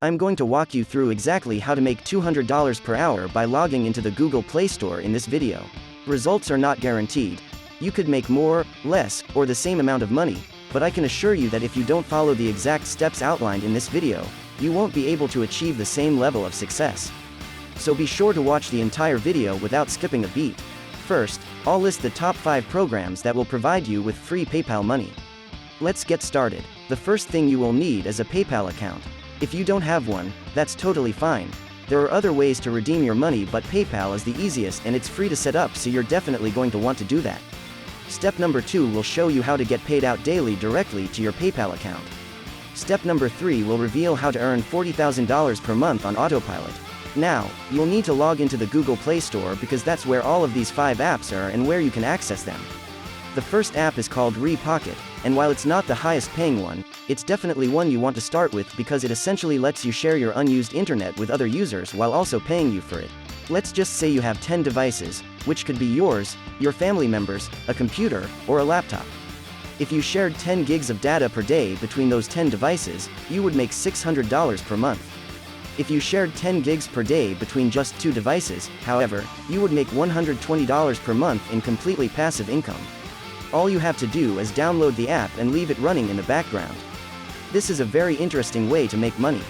I'm going to walk you through exactly how to make $200 per hour by logging into the Google Play Store in this video. Results are not guaranteed. You could make more, less, or the same amount of money, but I can assure you that if you don't follow the exact steps outlined in this video, you won't be able to achieve the same level of success. So be sure to watch the entire video without skipping a beat. First, I'll list the top 5 programs that will provide you with free PayPal money. Let's get started. The first thing you will need is a PayPal account. If you don't have one, that's totally fine. There are other ways to redeem your money, but PayPal is the easiest and it's free to set up, so you're definitely going to want to do that. Step number 2 will show you how to get paid out daily directly to your PayPal account. Step number 3 will reveal how to earn $40,000 per month on autopilot. Now, you'll need to log into the Google Play Store because that's where all of these 5 apps are and where you can access them. The first app is called 𝐷, and while it's not the highest paying one, it's definitely one you want to start with because it essentially lets you share your unused internet with other users while also paying you for it. Let's just say you have 10 devices, which could be yours, your family members, a computer, or a laptop. If you shared 10 gigs of data per day between those 10 devices, you would make $600 per month. If you shared 10 gigs per day between just 2 devices, however, you would make $120 per month in completely passive income. All you have to do is download the app and leave it running in the background. This is a very interesting way to make money.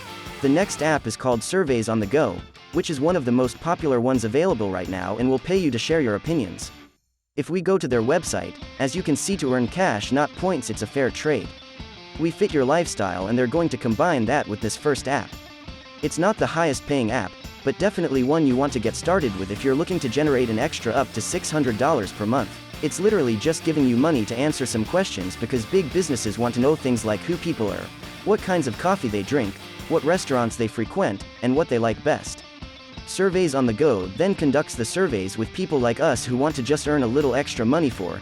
The next app is called Surveys on the Go, which is one of the most popular ones available right now and will pay you to share your opinions. If we go to their website, as you can see, to earn cash, not points, it's a fair trade. We fit your lifestyle and they're going to combine that with this first app. It's not the highest paying app, but definitely one you want to get started with if you're looking to generate an extra up to $600 per month. It's literally just giving you money to answer some questions because big businesses want to know things like who people are, what kinds of coffee they drink, what restaurants they frequent, and what they like best. Surveys on the Go then conducts the surveys with people like us who want to just earn a little extra money for,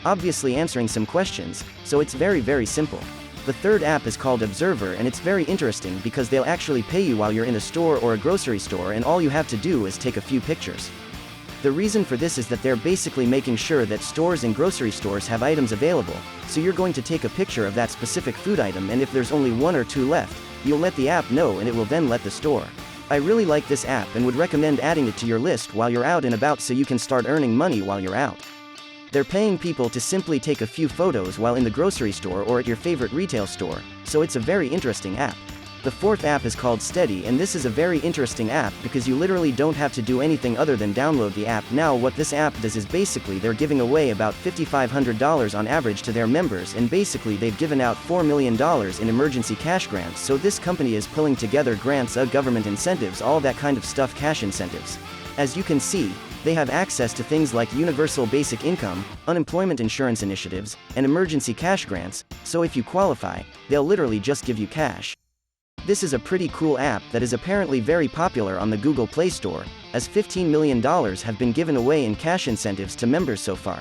obviously answering some questions, so it's very simple. The third app is called Observer, and it's very interesting because they'll actually pay you while you're in a store or a grocery store, and all you have to do is take a few pictures. The reason for this is that they're basically making sure that stores and grocery stores have items available, so you're going to take a picture of that specific food item, and if there's only 1 or 2 left, you'll let the app know and it will then let the store. I really like this app and would recommend adding it to your list while you're out and about so you can start earning money while you're out. They're paying people to simply take a few photos while in the grocery store or at your favorite retail store, so it's a very interesting app. The fourth app is called Steady, and this is a very interesting app because you literally don't have to do anything other than download the app. Now what this app does is basically they're giving away about $5,500 on average to their members, and basically they've given out $4 million in emergency cash grants, so this company is pulling together grants, government incentives, all that kind of stuff, cash incentives. As you can see, they have access to things like universal basic income, unemployment insurance initiatives, and emergency cash grants, so if you qualify, they'll literally just give you cash. This is a pretty cool app that is apparently very popular on the Google Play Store, as $15 million have been given away in cash incentives to members so far.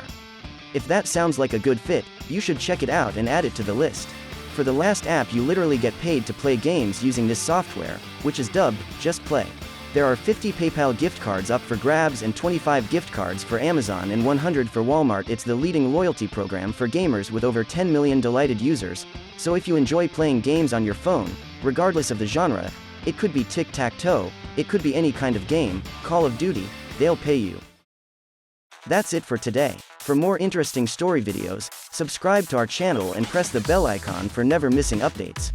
If that sounds like a good fit, you should check it out and add it to the list. For the last app, you literally get paid to play games using this software, which is dubbed Just Play. There are 50 PayPal gift cards up for grabs and 25 gift cards for Amazon and 100 for Walmart. It's the leading loyalty program for gamers with over 10 million delighted users, so if you enjoy playing games on your phone, regardless of the genre, it could be tic-tac-toe, it could be any kind of game, Call of Duty, they'll pay you. That's it for today. For more interesting story videos, subscribe to our channel and press the bell icon for never missing updates.